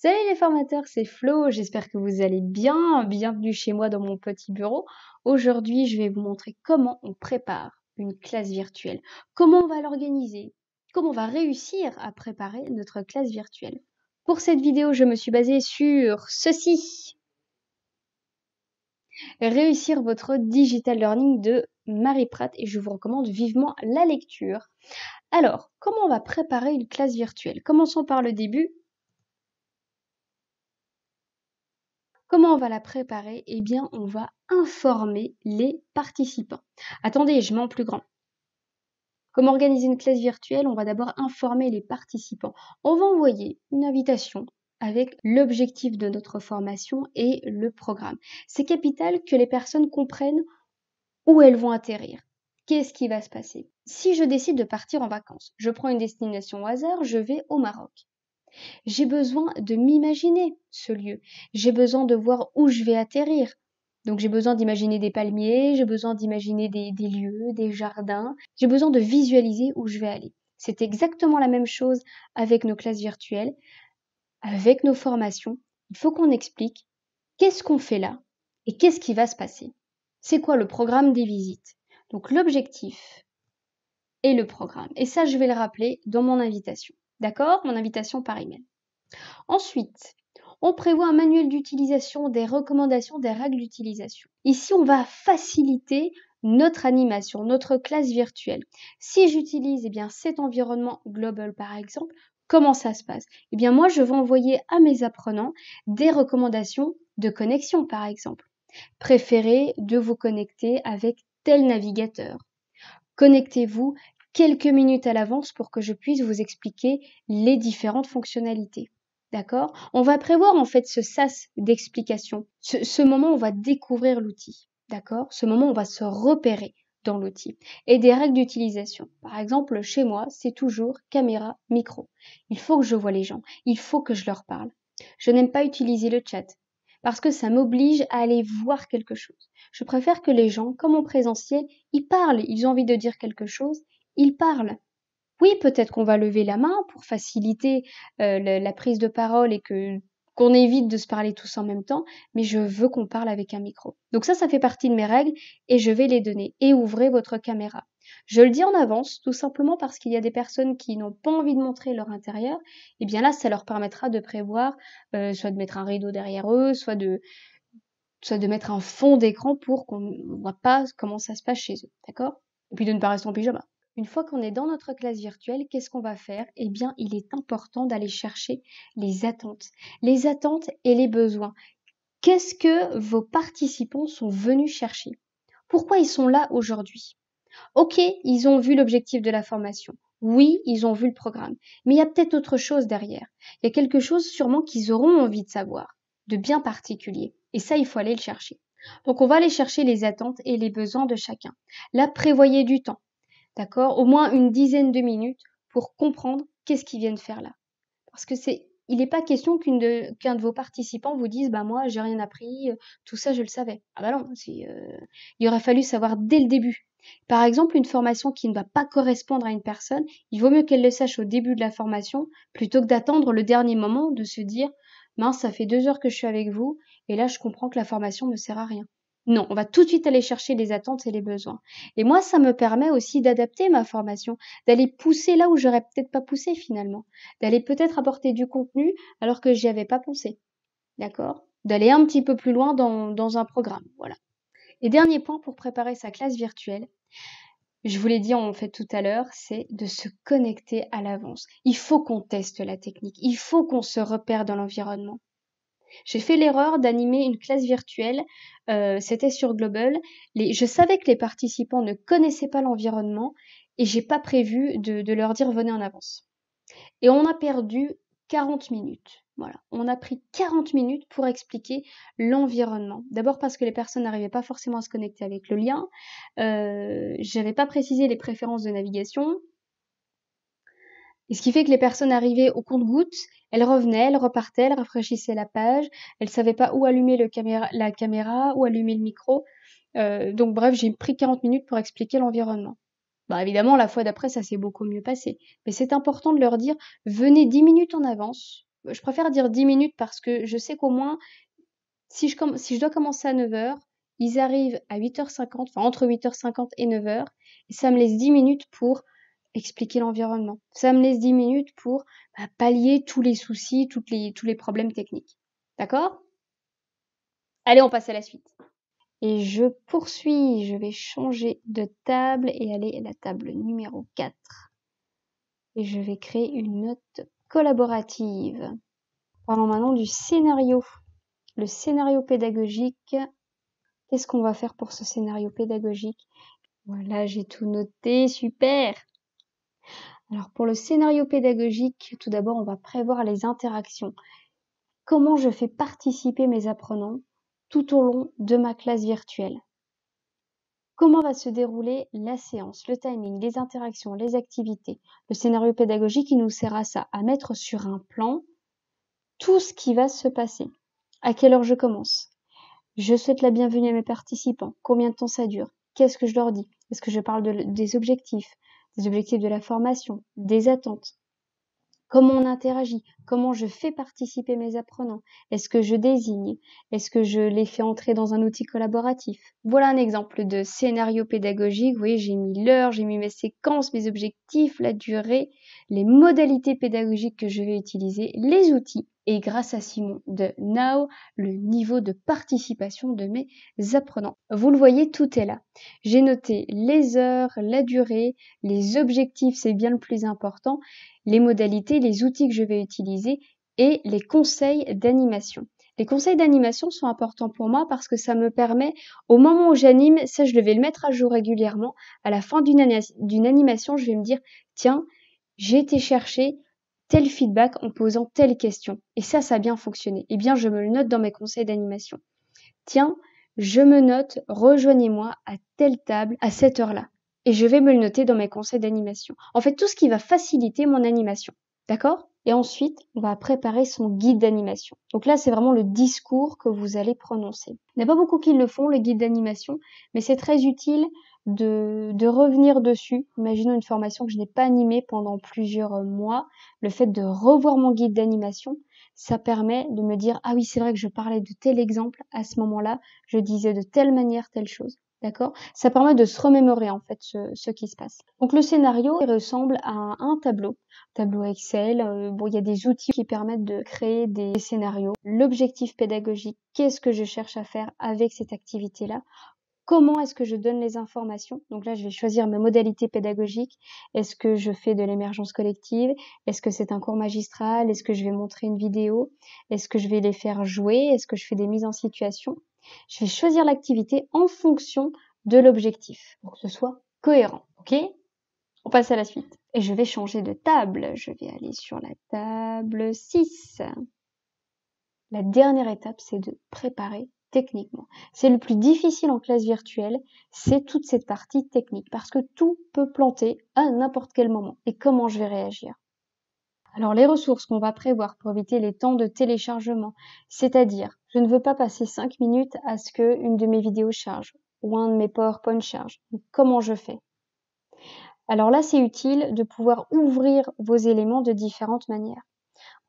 Salut les formateurs, c'est Flo, j'espère que vous allez bien. Bienvenue chez moi dans mon petit bureau. Aujourd'hui, je vais vous montrer comment on prépare une classe virtuelle, comment on va l'organiser, comment on va réussir à préparer notre classe virtuelle. Pour cette vidéo, je me suis basée sur ceci. Réussir votre digital learning de Marie Pratt et je vous recommande vivement la lecture. Alors, comment on va préparer une classe virtuelle? Commençons par le début. Comment on va la préparer? Eh bien, on va informer les participants. Attendez, je mets en plus grand. Comment organiser une classe virtuelle? On va d'abord informer les participants. On va envoyer une invitation avec l'objectif de notre formation et le programme. C'est capital que les personnes comprennent où elles vont atterrir. Qu'est-ce qui va se passer? Si je décide de partir en vacances, je prends une destination au hasard, je vais au Maroc. J'ai besoin de m'imaginer ce lieu. J'ai besoin de voir où je vais atterrir. Donc j'ai besoin d'imaginer des palmiers, j'ai besoin d'imaginer des lieux, des jardins. J'ai besoin de visualiser où je vais aller. C'est exactement la même chose avec nos classes virtuelles, avec nos formations. Il faut qu'on explique qu'est-ce qu'on fait là et qu'est-ce qui va se passer. C'est quoi le programme des visites? Donc l'objectif et le programme. Et ça, je vais le rappeler dans mon invitation. D'accord? Mon invitation par email. Ensuite, on prévoit un manuel d'utilisation, des recommandations, des règles d'utilisation. Ici, on va faciliter notre animation, notre classe virtuelle. Si j'utilise cet environnement global par exemple, comment ça se passe? Eh bien moi, je vais envoyer à mes apprenants des recommandations de connexion par exemple. Préférez de vous connecter avec tel navigateur. Connectez-vous quelques minutes à l'avance pour que je puisse vous expliquer les différentes fonctionnalités. D'accord? On va prévoir en fait ce sas d'explication, ce moment où on va découvrir l'outil. D'accord? Ce moment où on va se repérer dans l'outil. Et des règles d'utilisation. Par exemple, chez moi, c'est toujours caméra, micro. Il faut que je voie les gens. Il faut que je leur parle. Je n'aime pas utiliser le chat parce que ça m'oblige à aller voir quelque chose. Je préfère que les gens, comme en présentiel, ils parlent. Ils ont envie de dire quelque chose, ils parlent. Oui, peut-être qu'on va lever la main pour faciliter la prise de parole et qu'on évite de se parler tous en même temps, mais je veux qu'on parle avec un micro. Donc ça fait partie de mes règles et je vais les donner. Et ouvrez votre caméra. Je le dis en avance, tout simplement parce qu'il y a des personnes qui n'ont pas envie de montrer leur intérieur. Et bien là, ça leur permettra de prévoir, soit de mettre un rideau derrière eux, soit de mettre un fond d'écran pour qu'on ne voit pas comment ça se passe chez eux, d'accord? Et puis de ne pas rester en pyjama. Une fois qu'on est dans notre classe virtuelle, qu'est-ce qu'on va faire? Eh bien, il est important d'aller chercher les attentes. Les attentes et les besoins. Qu'est-ce que vos participants sont venus chercher? Pourquoi ils sont là aujourd'hui? Ok, ils ont vu l'objectif de la formation. Oui, ils ont vu le programme. Mais il y a peut-être autre chose derrière. Il y a quelque chose sûrement qu'ils auront envie de savoir, de bien particulier. Et ça, il faut aller le chercher. Donc, on va aller chercher les attentes et les besoins de chacun. Là, prévoyez du temps. D'accord? Au moins une dizaine de minutes pour comprendre qu'est-ce qu'ils viennent faire là. Parce que il n'est pas question qu'un de vos participants vous dise, bah moi, j'ai rien appris, tout ça, je le savais. Ah bah non, il aurait fallu savoir dès le début. Par exemple, une formation qui ne va pas correspondre à une personne, il vaut mieux qu'elle le sache au début de la formation, plutôt que d'attendre le dernier moment de se dire, mince, ça fait 2 heures que je suis avec vous, et là, je comprends que la formation ne sert à rien. Non, on va tout de suite aller chercher les attentes et les besoins. Et moi, ça me permet aussi d'adapter ma formation, d'aller pousser là où j'aurais peut-être pas poussé finalement, d'aller peut-être apporter du contenu alors que j'y avais pas pensé. D'accord? D'aller un petit peu plus loin dans un programme. Voilà. Et dernier point pour préparer sa classe virtuelle, je vous l'ai dit en fait tout à l'heure, c'est de se connecter à l'avance. Il faut qu'on teste la technique, il faut qu'on se repère dans l'environnement. J'ai fait l'erreur d'animer une classe virtuelle, c'était sur Global. Je savais que les participants ne connaissaient pas l'environnement et j'ai pas prévu de leur dire venez en avance. Et on a perdu 40 minutes. Voilà, on a pris 40 minutes pour expliquer l'environnement. D'abord parce que les personnes n'arrivaient pas forcément à se connecter avec le lien. J'avais pas précisé les préférences de navigation. Et ce qui fait que les personnes arrivaient au compte-gouttes, elles revenaient, elles repartaient, elles rafraîchissaient la page, elles savaient pas où allumer la caméra, où allumer le micro. Donc bref, j'ai pris 40 minutes pour expliquer l'environnement. Bah évidemment, la fois d'après, ça s'est beaucoup mieux passé. Mais c'est important de leur dire, venez 10 minutes en avance je préfère dire 10 minutes parce que je sais qu'au moins, si je dois commencer à 9h, ils arrivent à 8h50, enfin entre 8h50 et 9h, et ça me laisse 10 minutes pour expliquer l'environnement. Ça me laisse 10 minutes pour pallier tous les soucis, tous les problèmes techniques. D'accord? Allez, on passe à la suite. Et je poursuis, je vais changer de table et aller à la table numéro 4. Et je vais créer une note collaborative. Parlons maintenant du scénario. Le scénario pédagogique. Qu'est-ce qu'on va faire pour ce scénario pédagogique? Voilà, j'ai tout noté, super! Alors pour le scénario pédagogique, tout d'abord, on va prévoir les interactions. Comment je fais participer mes apprenants tout au long de ma classe virtuelle? Comment va se dérouler la séance, le timing, les interactions, les activités? Le scénario pédagogique, il nous sert à ça, à mettre sur un plan tout ce qui va se passer. À quelle heure je commence? Je souhaite la bienvenue à mes participants. Combien de temps ça dure? Qu'est-ce que je leur dis? Est-ce que je parle des objectifs de la formation, des attentes? Comment on interagit? Comment je fais participer mes apprenants? Est-ce que je désigne? Est-ce que je les fais entrer dans un outil collaboratif? Voilà un exemple de scénario pédagogique. Vous voyez, j'ai mis l'heure, j'ai mis mes séquences, mes objectifs, la durée, les modalités pédagogiques que je vais utiliser, les outils et grâce à Simon de Now, le niveau de participation de mes apprenants. Vous le voyez, tout est là. J'ai noté les heures, la durée, les objectifs, c'est bien le plus important, les modalités, les outils que je vais utiliser et les conseils d'animation. Les conseils d'animation sont importants pour moi parce que ça me permet, au moment où j'anime, ça je devais le mettre à jour régulièrement, à la fin d'une animation, je vais me dire, tiens, j'ai été chercher tel feedback en posant telle question. Et ça a bien fonctionné. Eh bien, je me le note dans mes conseils d'animation. Tiens, je me note, rejoignez-moi à telle table à cette heure-là. Et je vais me le noter dans mes conseils d'animation. En fait, tout ce qui va faciliter mon animation. D'accord? Et ensuite, on va préparer son guide d'animation. Donc là, c'est vraiment le discours que vous allez prononcer. Il n'y a pas beaucoup qui le font, le guide d'animation, mais c'est très utile de revenir dessus. Imaginons une formation que je n'ai pas animée pendant plusieurs mois. Le fait de revoir mon guide d'animation, ça permet de me dire, ah oui, c'est vrai que je parlais de tel exemple à ce moment-là, je disais de telle manière telle chose. D'accord? Ça permet de se remémorer en fait ce qui se passe. Donc le scénario il ressemble à un tableau Excel. Bon, il y a des outils qui permettent de créer des scénarios. L'objectif pédagogique, qu'est-ce que je cherche à faire avec cette activité-là? Comment est-ce que je donne les informations? Donc là, je vais choisir ma modalité pédagogique. Est-ce que je fais de l'émergence collective? Est-ce que c'est un cours magistral? Est-ce que je vais montrer une vidéo? Est-ce que je vais les faire jouer? Est-ce que je fais des mises en situation? Je vais choisir l'activité en fonction de l'objectif pour que ce soit cohérent. Ok? On passe à la suite. Et je vais changer de table. Je vais aller sur la table 6. La dernière étape, c'est de préparer techniquement. C'est le plus difficile en classe virtuelle, c'est toute cette partie technique, parce que tout peut planter à n'importe quel moment. Et comment je vais réagir? Alors les ressources qu'on va prévoir pour éviter les temps de téléchargement, c'est-à-dire, je ne veux pas passer 5 minutes à ce que une de mes vidéos charge, ou un de mes PowerPoint charge. Donc, comment je fais? Alors là, c'est utile de pouvoir ouvrir vos éléments de différentes manières.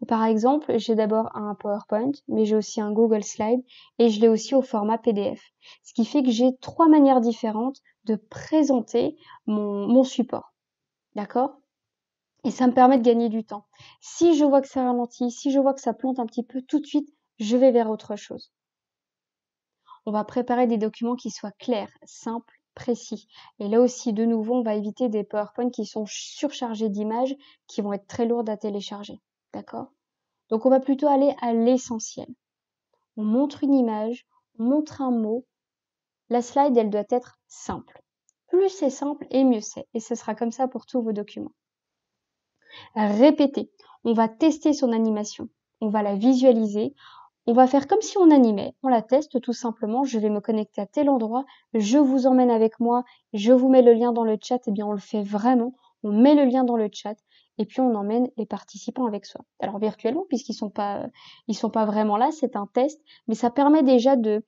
Par exemple, j'ai d'abord un PowerPoint, mais j'ai aussi un Google Slide et je l'ai aussi au format PDF. Ce qui fait que j'ai 3 manières différentes de présenter mon support. D'accord? Et ça me permet de gagner du temps. Si je vois que ça ralentit, si je vois que ça plante un petit peu, tout de suite, je vais vers autre chose. On va préparer des documents qui soient clairs, simples, précis. Et là aussi, de nouveau, on va éviter des PowerPoint qui sont surchargés d'images, qui vont être très lourdes à télécharger. D'accord? Donc on va plutôt aller à l'essentiel. On montre une image, on montre un mot. La slide, elle doit être simple. Plus c'est simple et mieux c'est. Et ce sera comme ça pour tous vos documents. Répéter. On va tester son animation. On va la visualiser. On va faire comme si on animait. On la teste tout simplement. Je vais me connecter à tel endroit. Je vous emmène avec moi. Je vous mets le lien dans le chat. Eh bien, on le fait vraiment. On met le lien dans le chat. Et puis on emmène les participants avec soi. Alors virtuellement, puisqu'ils sont pas vraiment là, c'est un test, mais ça permet déjà de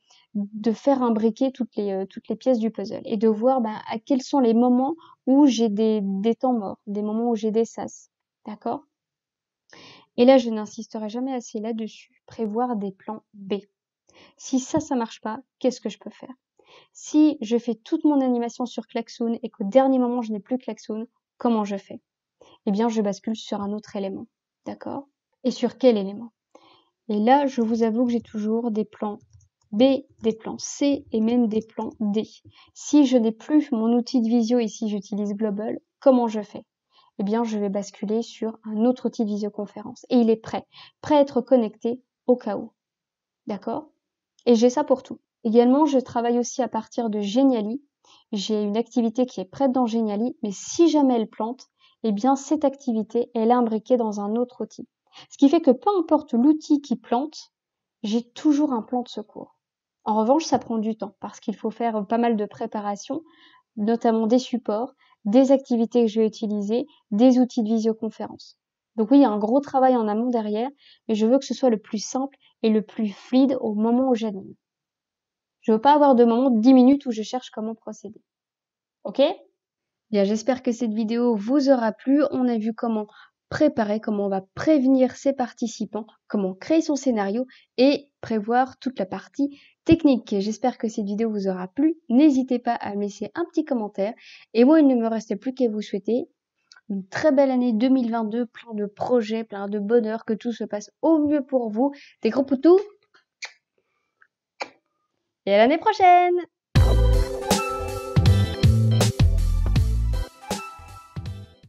faire imbriquer toutes les pièces du puzzle et de voir à quels sont les moments où j'ai des temps morts, des moments où j'ai des sas. D'accord? Et là, je n'insisterai jamais assez là-dessus. Prévoir des plans B. Si ça marche pas, qu'est-ce que je peux faire? Si je fais toute mon animation sur Klaxoon et qu'au dernier moment, je n'ai plus Klaxoon, comment je fais? Eh bien, je bascule sur un autre élément. D'accord? Et sur quel élément? Et là, je vous avoue que j'ai toujours des plans B, des plans C et même des plans D. Si je n'ai plus mon outil de visio ici, j'utilise Global, comment je fais? Eh bien, je vais basculer sur un autre outil de visioconférence. Et il est prêt à être connecté au cas où. D'accord? Et j'ai ça pour tout. Également, je travaille aussi à partir de Geniali. J'ai une activité qui est prête dans Geniali, mais si jamais elle plante, eh bien, cette activité, elle est imbriquée dans un autre outil. Ce qui fait que peu importe l'outil qui plante, j'ai toujours un plan de secours. En revanche, ça prend du temps parce qu'il faut faire pas mal de préparation, notamment des supports, des activités que je vais utiliser, des outils de visioconférence. Donc oui, il y a un gros travail en amont derrière, mais je veux que ce soit le plus simple et le plus fluide au moment où j'anime. Je veux pas avoir de moment de 10 minutes où je cherche comment procéder. Ok? Bien, j'espère que cette vidéo vous aura plu. On a vu comment préparer, comment on va prévenir ses participants, comment créer son scénario et prévoir toute la partie technique. J'espère que cette vidéo vous aura plu. N'hésitez pas à me laisser un petit commentaire. Et moi, il ne me reste plus qu'à vous souhaiter une très belle année 2022, plein de projets, plein de bonheur, que tout se passe au mieux pour vous. Des gros poutous et à l'année prochaine!